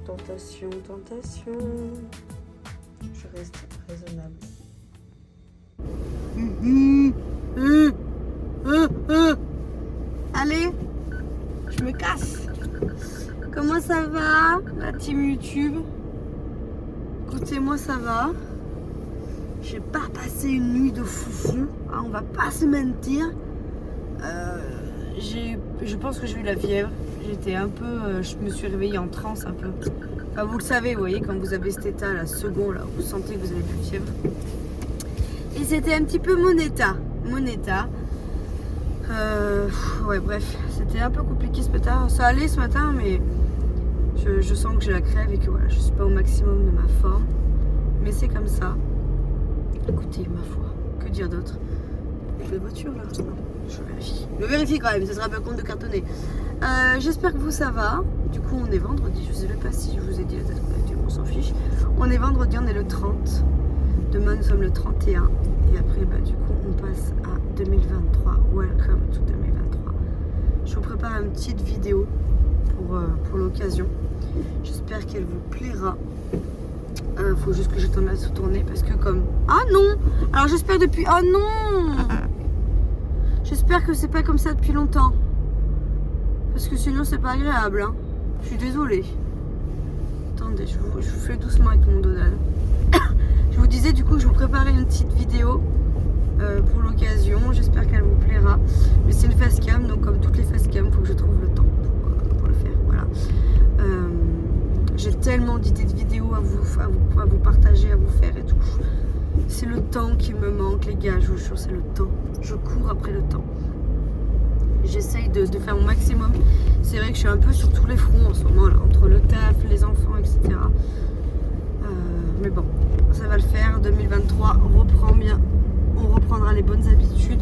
Tentation, tentation. Je reste raisonnable. Allez, je me casse. Comment ça va, la team YouTube? Écoutez, moi ça va. J'ai pas passé une nuit de foufou, hein, on va pas se mentir. Je pense que j'ai eu la fièvre. J'étais un peu, je me suis réveillée en transe un peu. Enfin, vous le savez, vous voyez, quand vous avez cet état là, second là, vous sentez que vous avez de la fièvre. Et c'était un petit peu mon état. Ouais, bref, c'était un peu compliqué ce matin. Ça allait ce matin, mais je sens que j'ai la crève et que voilà, je suis pas au maximum de ma forme. Mais c'est comme ça. Écoutez, ma foi, que dire d'autre? La voiture là, je vérifie. Je vérifie quand même, ça sera pas compte de cartonner. J'espère que vous ça va. Du coup on est vendredi, je sais même pas si je vous ai dit la date, on s'en fiche. On est vendredi, on est le 30. Demain nous sommes le 31. Et après bah du coup on passe à 2023. Welcome to 2023. Je vous prépare une petite vidéo pour l'occasion. J'espère qu'elle vous plaira. Faut juste que j'attende à se tourner parce que comme... Ah non! Alors j'espère depuis... Ah non! J'espère que c'est pas comme ça depuis longtemps. Parce que sinon c'est pas agréable. Hein. Je suis désolée. Attendez, je vous fais doucement avec mon dodal. Je vous disais du coup que je vous préparais une petite vidéo pour l'occasion. J'espère qu'elle vous plaira. Mais c'est une facecam, donc comme toutes les facecam, il faut que je trouve le temps pour le faire. Voilà. J'ai tellement d'idées de vidéos à vous partager, à vous faire et tout. C'est le temps qui me manque, les gars, je vous jure, c'est le temps. Je cours après le temps. J'essaye de faire mon maximum. C'est vrai que je suis un peu sur tous les fronts en ce moment, là, entre le taf, les enfants, etc. Mais bon, ça va le faire. 2023, on reprend bien. On reprendra les bonnes habitudes.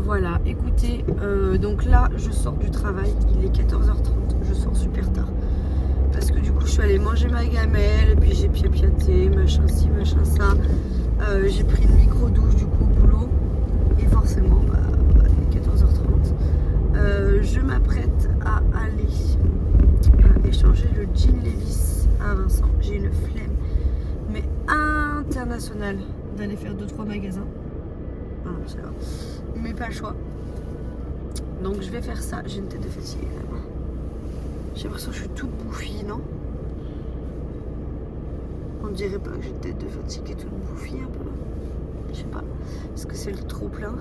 Voilà, écoutez, donc là, je sors du travail. Il est 14h30, je sors super tard. Parce que du coup, je suis allée manger ma gamelle, et puis j'ai piapiaté, machin ci, machin ça. J'ai pris une micro-douche du coup au boulot. Et forcément, il est 14h30. Je m'apprête à aller échanger le jean Levi's à Vincent. J'ai une flemme, mais internationale, d'aller faire 2-3 magasins. Ah, ça va. Mais pas le choix. Donc je vais faire ça. J'ai une tête de fatigue là. J'ai l'impression que je suis toute bouffie, non? On dirait pas que j'ai une tête de fatigue et toute bouffie un peu. Je sais pas. Est-ce que c'est le trop plein?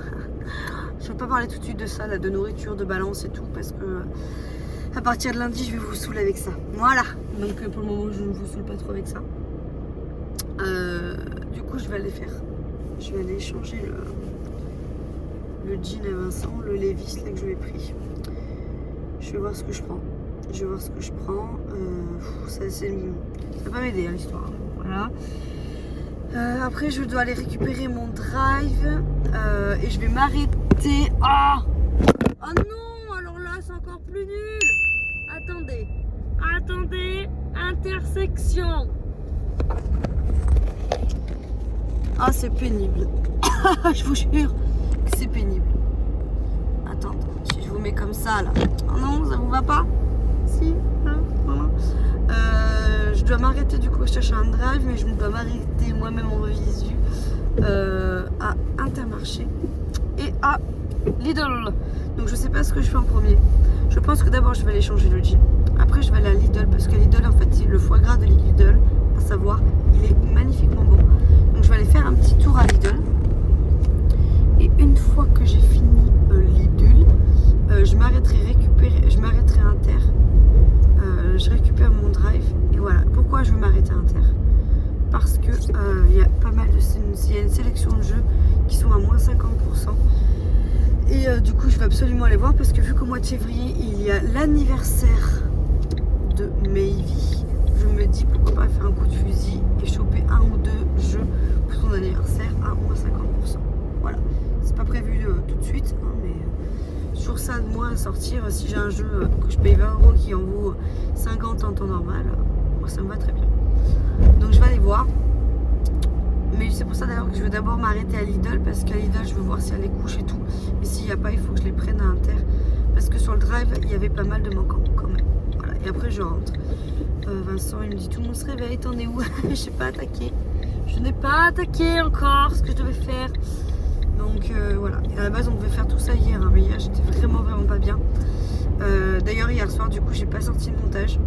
Je vais pas parler tout de suite de ça, là, de nourriture, de balance et tout, parce que à partir de lundi, je vais vous saouler avec ça. Voilà. Donc pour le moment, je ne vous saoule pas trop avec ça. Du coup, je vais aller faire. Je vais aller changer le jean à Vincent, le Levi's là que je lui ai pris. Je vais voir ce que je prends. Ça va pas m'aider hein, l'histoire. Voilà. Après je dois aller récupérer mon drive et je vais m'arrêter. Ah oh non, alors là c'est encore plus nul. Attendez, intersection. Ah c'est pénible. Je vous jure que c'est pénible. Attends, si je vous mets comme ça là. Oh non, ça vous va pas? Si, hein, voilà. Je dois m'arrêter du coup, je cherche un drive, mais je dois m'arrêter moi-même en visu à Intermarché et à Lidl. Donc je sais pas ce que je fais en premier. Je pense que d'abord je vais aller changer le jean. Après je vais aller à Lidl parce que Lidl en fait le foie gras de Lidl, à savoir, il est magnifiquement bon. Donc je vais aller faire un petit tour à Lidl. Et une fois que j'ai fini Lidl, je m'arrêterai à Inter. Je récupère mon drive et voilà. Pourquoi je veux m'arrêter à Inter? Parce que il y a pas mal de il y a une sélection de jeux qui sont à moins 50%. Et du coup, je vais absolument aller voir parce que vu qu'au mois de février, il y a l'anniversaire de Maybe, je me dis pourquoi pas faire un coup de fusil et choper un ou deux jeux pour son anniversaire à moins 50%. Voilà, c'est pas prévu tout de suite, hein, mais toujours ça de moins à sortir. Si j'ai un jeu que je paye 20 € qui en vaut 50 en temps normal, moi ça me va très bien. Donc je vais aller voir. Mais c'est pour ça d'ailleurs que je veux d'abord m'arrêter à Lidl, parce qu'à Lidl je veux voir s'il y a les couches et tout. Et s'il n'y a pas, il faut que je les prenne à Inter. Parce que sur le drive, il y avait pas mal de manquants quand même. Voilà. Et après je rentre. Vincent il me dit tout le monde se réveille, t'en es où? Je n'ai pas attaqué. Je n'ai pas attaqué encore ce que je devais faire. Donc voilà. Et à la base on devait faire tout ça hier, hein, mais hier j'étais vraiment pas bien. D'ailleurs hier soir du coup j'ai pas sorti le montage.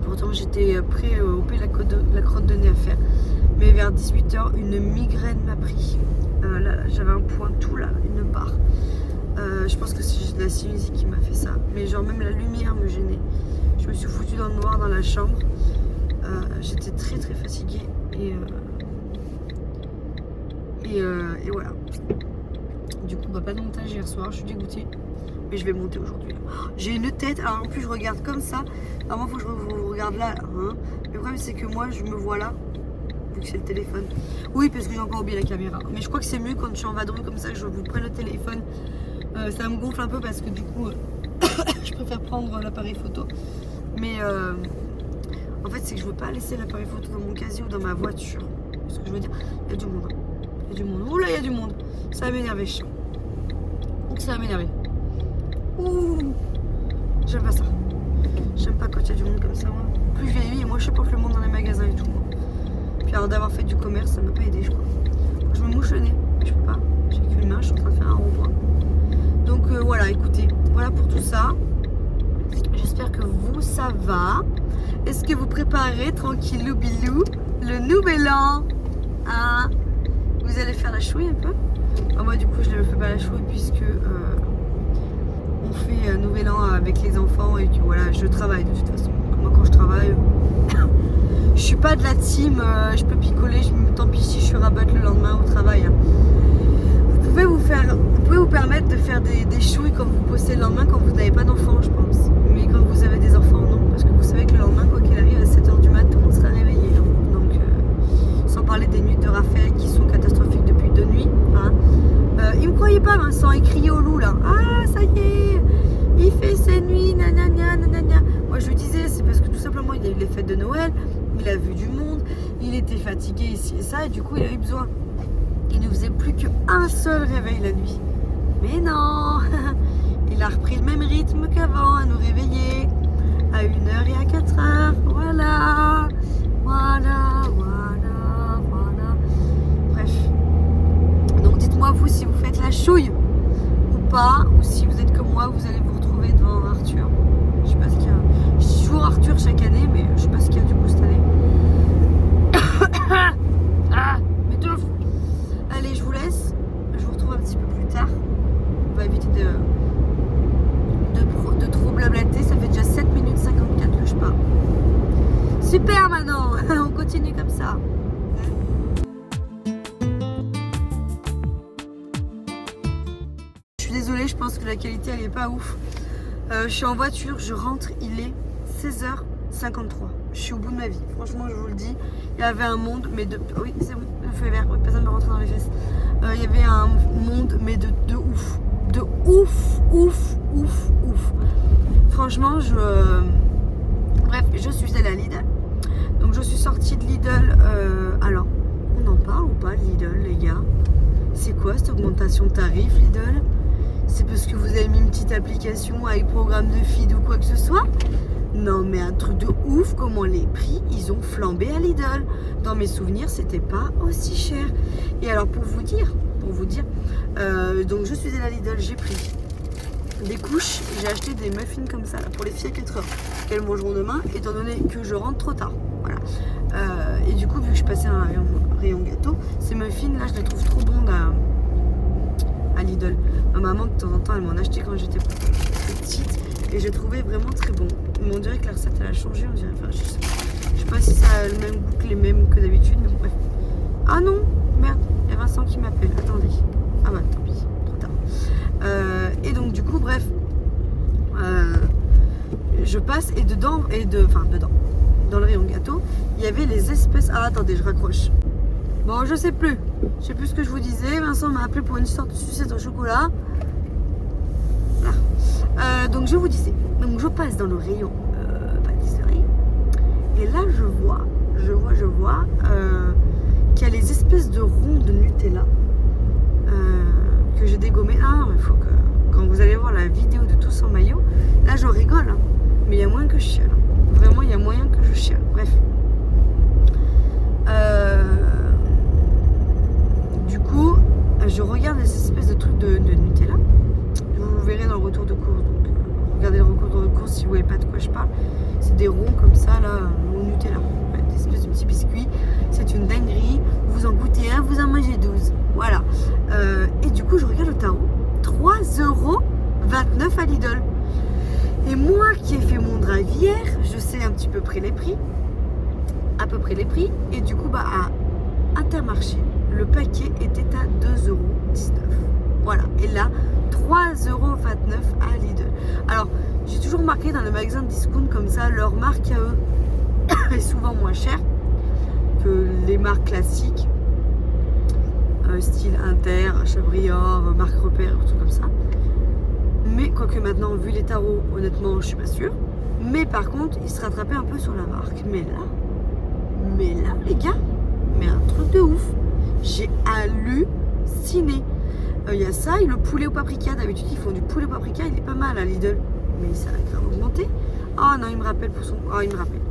Pourtant j'étais prêt au la crotte de nez à faire. Mais vers 18h, une migraine m'a pris. Là, j'avais un point tout là, une barre. Je pense que c'est la sinusite qui m'a fait ça. Mais genre même la lumière me gênait. Je me suis foutue dans le noir dans la chambre. J'étais très fatiguée. Et voilà. Du coup, pas de montage hier soir, je suis dégoûtée. Mais je vais monter aujourd'hui. J'ai une tête, alors en plus je regarde comme ça. Normalement, il faut que je vous regarde là. Hein. Le problème, c'est que moi, je me vois là. Vu que c'est le téléphone. Oui, parce que j'ai encore oublié la caméra. Mais je crois que c'est mieux quand je suis en vadrouille comme ça que je vous prenne le téléphone. Ça me gonfle un peu parce que du coup, je préfère prendre l'appareil photo. Mais en fait, c'est que je veux pas laisser l'appareil photo dans mon casier ou dans ma voiture. C'est ce que je veux dire. Il y a du monde. Il y a du monde. Ouh là, il y a du monde. Ça va m'énerver. Donc ça va m'énerver. Ouh. J'aime pas ça. J'aime pas quand il y a du monde comme ça. Moi. Plus je vieillis, et moi je supporte le monde dans les magasins et tout. Moi. Puis alors d'avoir fait du commerce, ça m'a pas aidé, je crois. Je me mouche le nez, je peux pas. J'ai qu'une main, je suis en train de faire un rond-point. Donc voilà, écoutez, voilà pour tout ça. J'espère que vous, ça va. Est-ce que vous préparez tranquillou bilou le nouvel an, hein? Vous allez faire la chouille un peu? Moi du coup je ne fais pas la chouille puisque on fait nouvel an avec les enfants et que voilà, je travaille de toute façon. Moi quand je travaille, je suis pas de la team, je peux picoler, tant pis si je suis rabote le lendemain au travail. Hein. Vous pouvez vous permettre de faire des chouilles quand vous postez le lendemain quand vous n'avez pas d'enfants, je pense. Mais quand vous avez des enfants, non. Parce que vous savez que le lendemain, quoi qu'il arrive, à 7h du mat, tout le monde sera réveillé. Hein. Donc, sans parler des nuits de Raphaël qui sont catastrophiques depuis 2 nuits. Hein. Il me croyait pas, Vincent, il criait au loup là. Ah, ça y est, il fait ses nuits, nanana, nanana. Moi, je lui disais, c'est parce que tout simplement, il a eu les fêtes de Noël, il a vu du monde, il était fatigué ici et ça, et du coup, il a eu besoin. Il ne faisait plus qu'un seul réveil la nuit. Mais non, il a repris le même rythme qu'avant, à nous réveiller à 1h et à 4h. Voilà. Bref. Donc dites-moi vous si vous faites la chouille ou pas, ou si vous êtes comme moi, vous allez vous retrouver devant Arthur. Je sais pas ce qu'il y a. Je dis toujours Arthur chaque année, mais je sais pas ce qu'il y a du coup cette année. Mais deux. Allez, je vous laisse. Je vous retrouve un petit peu plus tard. On va éviter de trop blablater. Ça fait déjà 7 minutes 54 que je parle. Super maintenant. On continue comme ça. Je suis désolée, je pense que la qualité elle est pas ouf. Je suis en voiture, je rentre, il est 16h53. Je suis au bout de ma vie, franchement je vous le dis. Il y avait un monde, mais de... Oui, c'est bon, le feu est vert, oui, personne ne me rentre dans les fesses. Il y avait un monde, mais de ouf. De ouf. Franchement, bref, je suis allée à Lidl. Donc je suis sortie de Lidl. Alors, on en parle ou pas Lidl, les gars? C'est quoi cette augmentation de tarif, Lidl? C'est parce que vous avez mis une petite application avec programme de feed ou quoi que ce soit? Non mais un truc de ouf, comment les prix ils ont flambé à Lidl. Dans mes souvenirs c'était pas aussi cher. Et alors pour vous dire, donc je suis allée à Lidl, j'ai pris des couches, j'ai acheté des muffins comme ça là, pour les filles à 4h qu'elles mangeront demain étant donné que je rentre trop tard. Voilà. Et du coup vu que je passais un rayon gâteau, ces muffins là je les trouve trop bons à Lidl. Ma maman de temps en temps elle m'en achetait quand j'étais petite et je trouvais vraiment très bon. Mais on dirait que la recette elle a changé, on dirait, enfin, je sais pas si ça a le même goût que les mêmes que d'habitude, mais bon, bref. Ah non, merde, il y a Vincent qui m'appelle. Attendez. Ah bah tant pis, trop tard. Et donc du coup, bref, je passe et dedans, dans le rayon gâteau, il y avait les espèces. Ah attendez, je raccroche. Bon, je sais plus ce que je vous disais. Vincent m'a appelé pour une sorte de sucette au chocolat. Voilà. Donc je vous disais, donc je passe dans le rayon pâtisserie et là je vois qu'il y a les espèces de ronds de Nutella que j'ai dégommé. Ah, il faut que quand vous allez voir la vidéo de Tous en maillot, là je rigole, hein, mais il y a moyen que je chiale. Vraiment, il y a moyen que je chiale. Bref. Du coup, je regarde les espèces de trucs de Nutella. Vous verrez dans le retour de course. Donc, regardez le retour de course si vous voyez pas de quoi je parle. C'est des ronds comme ça, là, au Nutella. Ouais, des espèces de petits biscuits. C'est une dinguerie. Vous en goûtez un, vous en mangez 12. Voilà. Et du coup, je regarde le tarot. 3,29€ à Lidl. Et moi qui ai fait mon drive hier, je sais à peu près les prix. Et du coup, à Intermarché, le paquet était à 2,19€. Voilà. Et là, 3,29€ à Lidl. Alors, j'ai toujours remarqué dans le magasin de discount comme ça, leur marque à eux est souvent moins chère que les marques classiques, style Inter, Chabrior, Marque Repère, des trucs comme ça. Mais quoique maintenant, vu les tarots, honnêtement, je suis pas sûre. Mais par contre, ils se rattrapaient un peu sur la marque. Mais là, les gars, mais un truc de ouf. J'ai halluciné. Il y a ça et le poulet au paprika. D'habitude, ils font du poulet au paprika. Il est pas mal à Lidl. Mais ça a grave augmenté. Oh non, il me rappelle pour son... Oh, il me rappelle.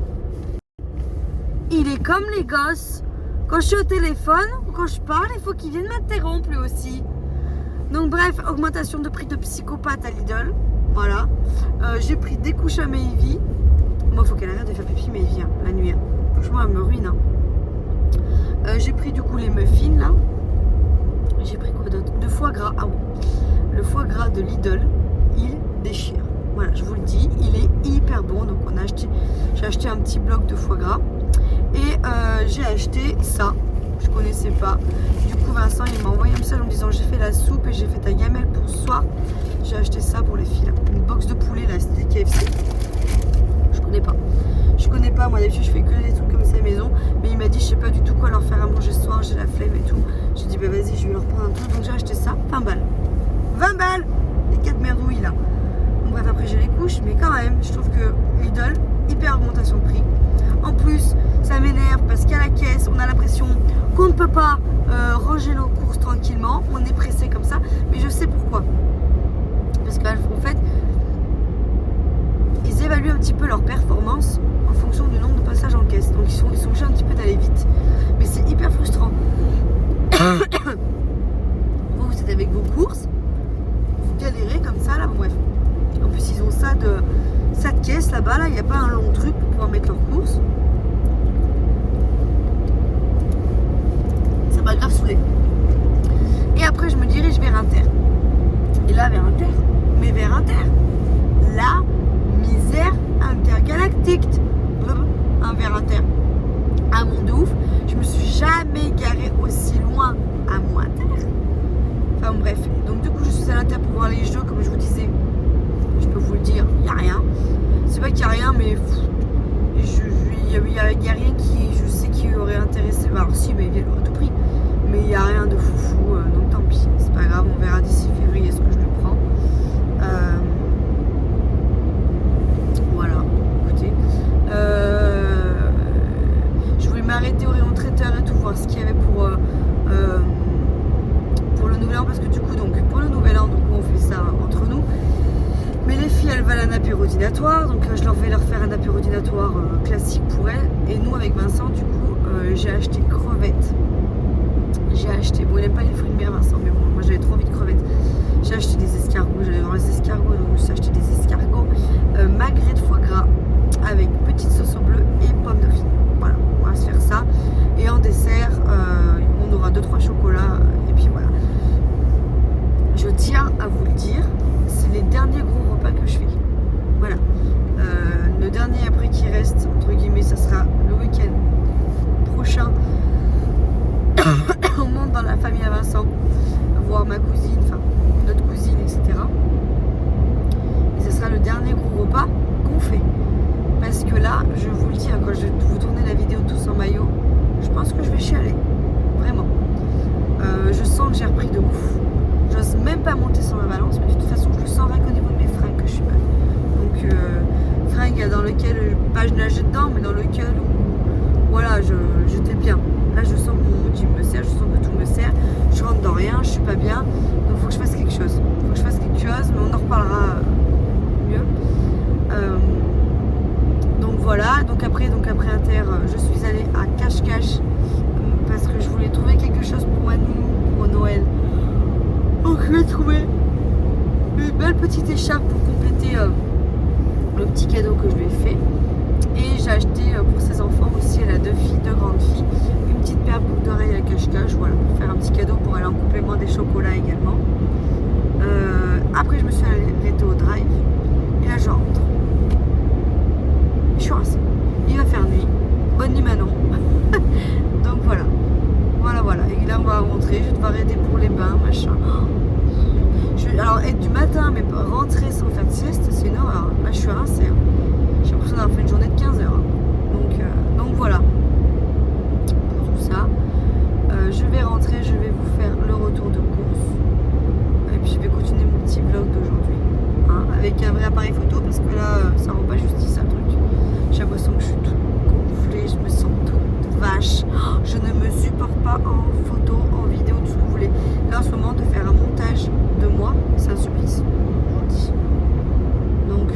Il est comme les gosses. Quand je suis au téléphone ou quand je parle, il faut qu'il vienne m'interrompre lui aussi. Donc bref, augmentation de prix de psychopathe à Lidl. Voilà. J'ai pris des couches à Maïvi. Moi, il faut qu'elle arrête de faire pipi Maïvi, hein, la nuit. Hein. Franchement, elle me ruine. Hein. J'ai pris du coup les muffins là. J'ai pris quoi d'autre? De foie gras. Ah ouais. Le foie gras de Lidl, il déchire. Voilà, je vous le dis, il est hyper bon. Donc j'ai acheté un petit bloc de foie gras. Et j'ai acheté ça. Je connaissais pas. Du coup, Vincent, il m'a envoyé un message en me disant j'ai fait la soupe et j'ai fait ta gamelle pour ce soir. J'ai acheté ça pour les filles. Là. Une box de poulet, là, c'était KFC. Je connais pas. Moi, d'habitude, je fais que des trucs comme ça à la maison. Mais il m'a dit, je sais pas du tout quoi leur faire à manger ce soir. J'ai la flemme et tout. J'ai dit, bah vas-y, je vais leur prendre un truc. Donc, j'ai acheté ça. 20 balles. 20 balles. Les 4 merdouilles, là. Donc, bref, après, j'ai les couches. Mais quand même, je trouve que Lidl, hyper augmentation de prix. En plus, ça m'énerve parce qu'à la caisse, on a l'impression qu'on ne peut pas ranger nos courses tranquillement. On est pressé comme ça. Mais je sais pourquoi. Parce qu'en fait, ils évaluent un petit peu leur performance en fonction du nombre de passages en caisse. Donc ils sont obligés un petit peu d'aller vite. Mais c'est hyper frustrant. Vous êtes avec vos courses, vous galérez comme ça là, bon, bref. En plus ils ont ça de caisse là-bas, là, il n'y a pas un long truc pour pouvoir mettre leurs courses. Ça m'a grave saoulé. Et après je me dirige vers Inter. Et là vers Inter, mais vers Inter, la misère intergalactique. Vers Inter. Ah mon de ouf, je me suis jamais garée aussi loin à mon Inter. Enfin bref, donc du coup je suis à l'Inter pour voir les jeux, comme je vous disais. Je peux vous le dire, il n'y a rien. C'est pas qu'il n'y a rien, mais il y a rien qui, je sais, qui aurait intéressé. Alors si, mais il aurait tout pris. Mais il n'y a rien de foufou, donc tant pis. C'est pas grave, on verra d'ici février ce que je lui prends. Voilà, écoutez. Je voulais m'arrêter au rayon traiteur et tout, voir ce qu'il y avait pour le nouvel an, parce que du coup, donc pour le nouvel an, donc on fait ça entre nous. Mais les filles, elles veulent un apérodinatoire, donc là, je vais leur faire un apérodinatoire classique pour elles. Et nous, avec Vincent, du coup, j'ai acheté crevettes. Bon, il n'aime pas les fruits de mer, Vincent, mais bon, moi j'avais trop envie de crevettes. J'ai acheté des escargots, j'allais voir les escargots, donc je me suis acheté des escargots magret de foie gras avec petite sauce au bleu et pommes de riz. Voilà, on va se faire ça. Et en dessert, on aura 2-3 chocolats, et puis voilà. Je tiens à vous le dire, c'est les derniers gros repas que je fais. Voilà. Le dernier après qui reste, entre guillemets, ça sera le week-end prochain. à Vincent, voir ma cousine, enfin notre cousine, etc. Et ce sera le dernier gros repas qu'on fait. Parce que là, je vous le dis, hein, quand je vais vous tourner la vidéo tous en maillot, je pense que je vais chialer. Vraiment. Je sens que j'ai repris de ouf. J'ose même pas monter sur ma balance, mais de toute façon, je le sens rien qu'au niveau de mes fringues que je suis mal. Donc, fringues dans lesquelles, pas je nageais dedans, mais dans lesquelles où, voilà, j'étais bien. Là, je sens que mon gym me sert, je sens que tout me sert. Je rentre dans rien, je suis pas bien. Donc, il faut que je fasse quelque chose. Il faut que je fasse quelque chose, mais on en reparlera mieux. Donc voilà, donc après Inter, je suis allée à Cache-Cache parce que je voulais trouver quelque chose pour Manu pour Noël. Donc je vais trouver une belle petite écharpe pour compléter le petit cadeau que je lui ai fait. Et j'ai acheté pour ses enfants aussi, elle a deux grandes filles, une petite paire de boucles d'oreilles à Cache-Cache, voilà, pour faire un petit cadeau pour aller en complément des chocolats également. Après je me suis arrêtée au drive et là je rentre. Je suis rincée. Il va faire nuit. Bonne nuit Manon. Donc voilà. Voilà. Et là on va rentrer. Je vais devoir aider pour les bains, machin. Alors être du matin mais rentrer sans faire de sieste, c'est une horreur. Là je suis rincée. J'ai l'impression d'avoir fait une journée de 15 heures. Donc voilà. Pour tout ça. Je vais rentrer, je vais vous faire le retour de course. Et puis je vais continuer mon petit vlog d'aujourd'hui. Hein, avec un vrai appareil photo parce que là ça rend pas justice à le truc. J'ai l'impression que je suis toute gonflée, je me sens toute vache. Je ne me supporte pas en photo, en vidéo, tout ce que vous voulez. Là en ce moment, de faire un montage de moi, c'est un supplice. Je vous le dis. Donc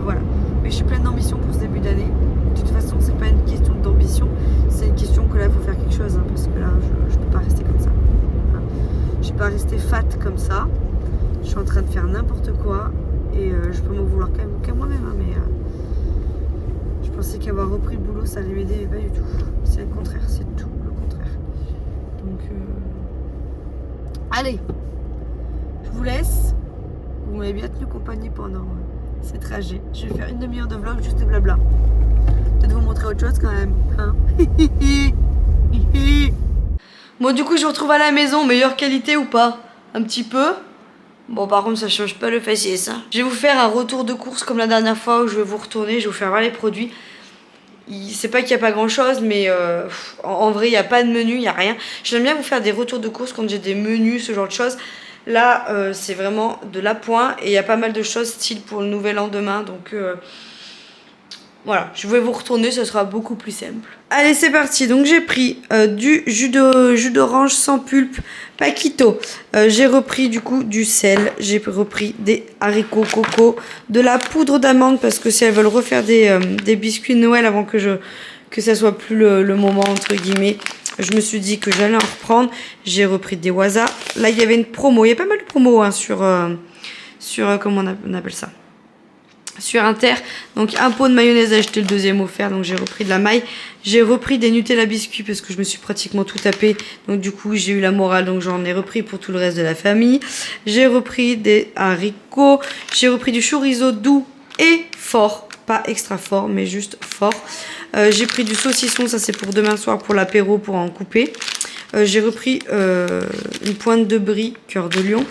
voilà. Mais je suis pleine d'ambition pour ce début d'année. De toute façon, c'est pas une question d'ambition, c'est une question que là, il faut faire quelque chose. Hein, parce que là, je peux pas rester comme ça. Hein. Je peux pas rester fat comme ça. Je suis en train de faire n'importe quoi. Et je peux m'en vouloir qu'à moi-même. Hein, mais je pensais qu'avoir repris le boulot, ça allait m'aider, mais pas du tout. C'est le contraire, c'est tout le contraire. Donc, allez, je vous laisse. Vous m'avez bien tenu compagnie pendant ces trajets. Je vais faire une demi-heure de vlog, juste de blabla. Peut-être vous montrer autre chose quand même. Hein. Bon, du coup, je vous retrouve à la maison. Meilleure qualité ou pas? Un petit peu. Bon, par contre, ça change pas le faciès, ça. Je vais vous faire un retour de course comme la dernière fois où je vais vous retourner. Je vais vous faire voir les produits. C'est pas qu'il n'y a pas grand chose, mais en vrai, il n'y a pas de menu, il n'y a rien. J'aime bien vous faire des retours de course quand j'ai des menus, ce genre de choses. Là, c'est vraiment de l'appoint et il y a pas mal de choses style pour le nouvel lendemain. Donc, voilà, je vais vous retourner, ce sera beaucoup plus simple. Allez, c'est parti. Donc, j'ai pris du jus d'orange sans pulpe, Paquito. J'ai repris du coup du sel. J'ai repris des haricots coco, de la poudre d'amande parce que si elles veulent refaire des biscuits de Noël avant que ça soit plus le moment entre guillemets, je me suis dit que j'allais en reprendre. J'ai repris des waza. Là, il y avait une promo. Il y a pas mal de promos hein, sur comment on appelle ça, sur Inter. Donc un pot de mayonnaise, j'ai acheté le deuxième offert, donc j'ai repris de la maille. J'ai repris des Nutella biscuits parce que je me suis pratiquement tout tapé, donc du coup j'ai eu la morale, donc j'en ai repris pour tout le reste de la famille. J'ai repris des haricots, j'ai repris du chorizo doux et fort, pas extra fort mais juste fort. J'ai pris du saucisson, ça c'est pour demain soir pour l'apéro, pour en couper. J'ai repris une pointe de brie cœur de lion.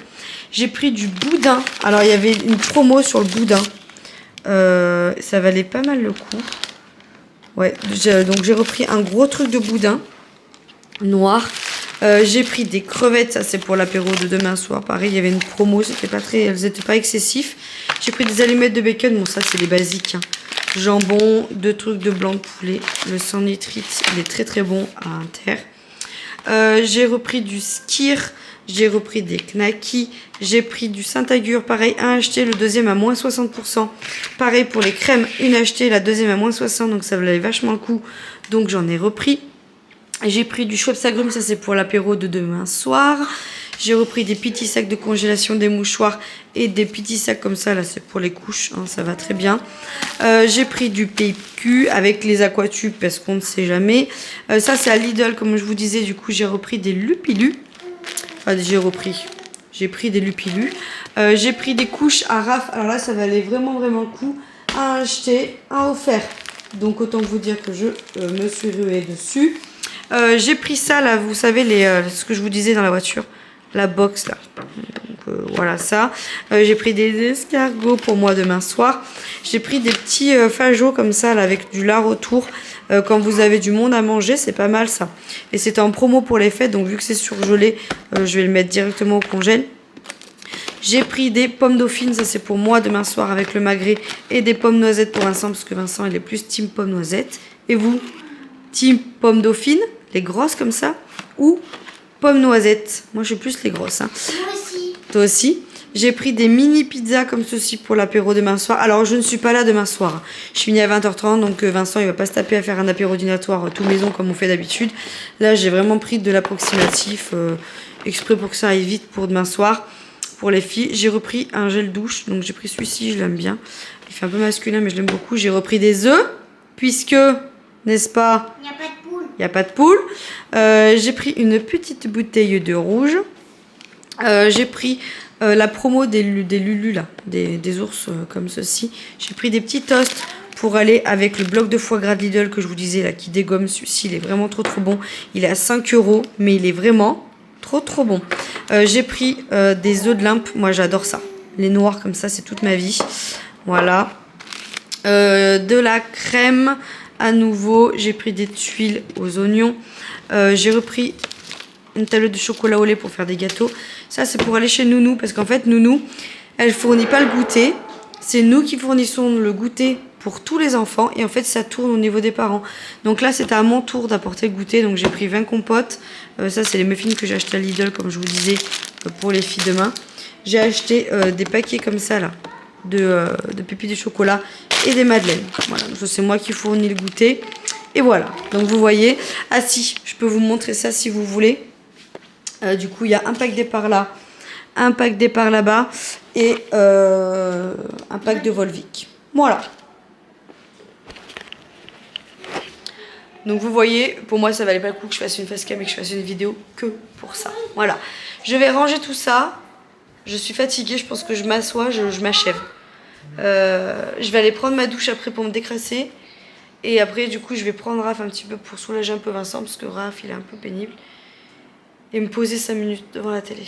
J'ai pris du boudin, alors il y avait une promo sur le boudin. Ça valait pas mal le coup. Ouais, donc j'ai repris un gros truc de boudin noir. J'ai pris des crevettes, ça c'est pour l'apéro de demain soir. Pareil, il y avait une promo, elles étaient pas excessifs. J'ai pris des allumettes de bacon, bon ça c'est les basiques. Hein. Jambon, 2 trucs de blanc de poulet. Le sans nitrite, il est très très bon à Inter. J'ai repris du Skir. J'ai repris des knackis, j'ai pris du Saint-Agur, pareil, un acheté, le deuxième à moins 60%. Pareil pour les crèmes, une achetée, la deuxième à moins 60%, donc ça valait vachement le coup, donc j'en ai repris. J'ai pris du Schweppes agrumes, ça c'est pour l'apéro de demain soir. J'ai repris des petits sacs de congélation, des mouchoirs et des petits sacs comme ça, là c'est pour les couches, hein, ça va très bien. J'ai pris du PQ avec les aquatubes parce qu'on ne sait jamais. Ça c'est à Lidl, comme je vous disais, du coup j'ai repris des lupilus. Enfin, j'ai pris des lupilus. J'ai pris des couches à Raph. Alors là, ça valait vraiment le coup. Un acheté, un offert. Donc autant vous dire que je me suis ruée dessus. J'ai pris ça là, vous savez, ce que je vous disais dans la voiture. La box là. Donc, voilà ça. J'ai pris des escargots pour moi demain soir. J'ai pris des petits fajots comme ça là, avec du lard autour. Quand vous avez du monde à manger, c'est pas mal ça. Et c'était en promo pour les fêtes, donc vu que c'est surgelé, je vais le mettre directement au congèle. J'ai pris des pommes dauphines, ça c'est pour moi demain soir avec le magret. Et des pommes noisettes pour Vincent, parce que Vincent il est plus team pommes noisettes. Et vous, team pommes dauphines, les grosses comme ça, ou pommes noisettes? Moi je suis plus les grosses. Hein. Moi aussi. Toi aussi. J'ai pris des mini pizzas comme ceci pour l'apéro demain soir. Alors je ne suis pas là demain soir. Je finis à 20h30, donc Vincent il va pas se taper à faire un apéro dînatoire tout maison comme on fait d'habitude. Là j'ai vraiment pris de l'approximatif exprès pour que ça aille vite pour demain soir. Pour les filles, j'ai repris un gel douche, donc j'ai pris celui-ci, je l'aime bien. Il fait un peu masculin mais je l'aime beaucoup. J'ai repris des œufs, puisque, n'est-ce pas, il n'y a pas de poule. Il n'y a pas de poule. J'ai pris une petite bouteille de rouge. J'ai pris la promo des Lulu là, des ours comme ceci. J'ai pris des petits toasts pour aller avec le bloc de foie gras de Lidl que je vous disais là, qui dégomme. Celui-ci, il est vraiment trop bon. Il est à 5 €, mais il est vraiment trop bon. J'ai pris des œufs de limpe. Moi, j'adore ça. Les noirs comme ça, c'est toute ma vie. Voilà. De la crème à nouveau. J'ai pris des tuiles aux oignons. J'ai repris une tablette de chocolat au lait pour faire des gâteaux. Ça, c'est pour aller chez Nounou. Parce qu'en fait, Nounou, elle fournit pas le goûter. C'est nous qui fournissons le goûter pour tous les enfants. Et en fait, ça tourne au niveau des parents. Donc là, c'était à mon tour d'apporter le goûter. Donc j'ai pris 20 compotes. Ça, c'est les muffins que j'ai acheté à Lidl, comme je vous disais, pour les filles demain. J'ai acheté des paquets comme ça, là, de pépites de chocolat et des madeleines. Voilà, donc c'est moi qui fournis le goûter. Et voilà, donc vous voyez. Ah si, je peux vous montrer ça si vous voulez. Du coup, il y a un pack départ là, un pack départ là-bas et un pack de Volvic. Voilà. Donc vous voyez, pour moi ça valait pas le coup que je fasse une facecam et que je fasse une vidéo que pour ça. Voilà. Je vais ranger tout ça. Je suis fatiguée, je pense que je m'assois, je m'achève. Je vais aller prendre ma douche après pour me décrasser. Et après du coup je vais prendre Raph un petit peu pour soulager un peu Vincent, parce que Raph il est un peu pénible. Et me poser 5 minutes devant la télé,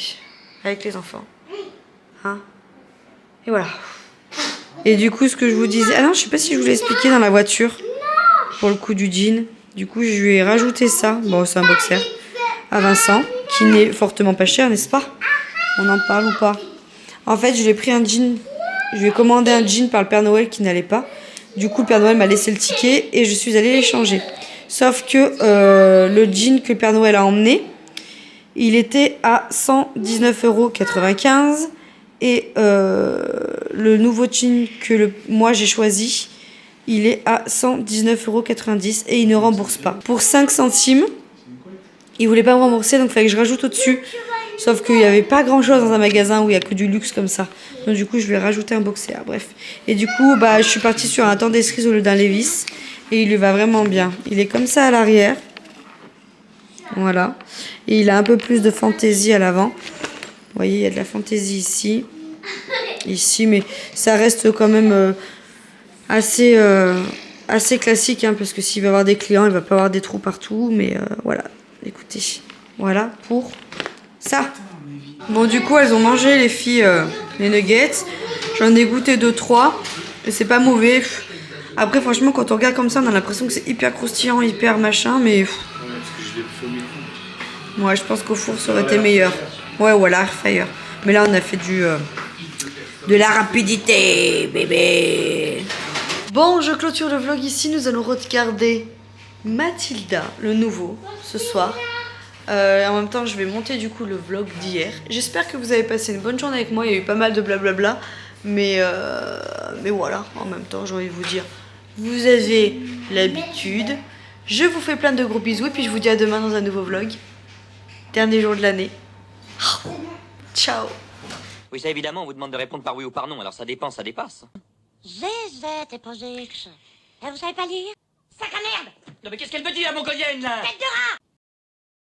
avec les enfants. Hein? Et voilà. Et du coup ce que je vous disais... Ah non, je sais pas si je vous l'ai expliqué dans la voiture. Pour le coup du jean. Du coup, je lui ai rajouté ça. Bon, c'est un boxer. À Vincent. Qui n'est fortement pas cher, n'est-ce pas? On en parle ou pas? En fait, je lui ai pris un jean. Je lui ai commandé un jean par le Père Noël qui n'allait pas. Du coup, le Père Noël m'a laissé le ticket et je suis allée l'échanger. Sauf que le jean que le Père Noël a emmené, il était à 119,95 €. Et le nouveau jean que moi j'ai choisi, il est à 119,90 € et il ne rembourse pas. Pour 5 centimes, il voulait pas me rembourser, donc il fallait que je rajoute au-dessus. Sauf qu'il n'y avait pas grand-chose dans un magasin où il n'y a que du luxe comme ça. Donc du coup, je lui ai rajouté un boxer, bref. Et du coup, je suis partie sur un Tendestris au lieu d'un Levi's. Et il lui va vraiment bien. Il est comme ça à l'arrière. Voilà. Et il a un peu plus de fantaisie à l'avant. Vous voyez, il y a de la fantaisie ici. Ici, mais ça reste quand même... assez classique, hein, parce que s'il va avoir des clients, il va pas avoir des trous partout, mais voilà, écoutez, voilà pour ça. Bon, du coup, elles ont mangé, les filles, les nuggets. J'en ai goûté 2-3, et c'est pas mauvais. Après, franchement, quand on regarde comme ça, on a l'impression que c'est hyper croustillant, hyper machin, mais... Ouais, je pense qu'au four, ça aurait été meilleur. Ouais, ou à l'air fryer. Mais là, on a fait de la rapidité, bébé. Bon, je clôture le vlog ici. Nous allons regarder Mathilda, le nouveau, ce soir. En même temps, je vais monter du coup le vlog d'hier. J'espère que vous avez passé une bonne journée avec moi. Il y a eu pas mal de blablabla. Mais voilà, en même temps, j'ai envie de vous dire, vous avez l'habitude. Je vous fais plein de gros bisous. Et puis je vous dis à demain dans un nouveau vlog. Dernier jour de l'année. Ciao. Oui, ça évidemment, on vous demande de répondre par oui ou par non, alors ça dépend, ça dépasse. ZZ position. Vous savez pas lire? Sac à merde! Non mais qu'est-ce qu'elle me dit, la mongolienne, là? Tête de rat!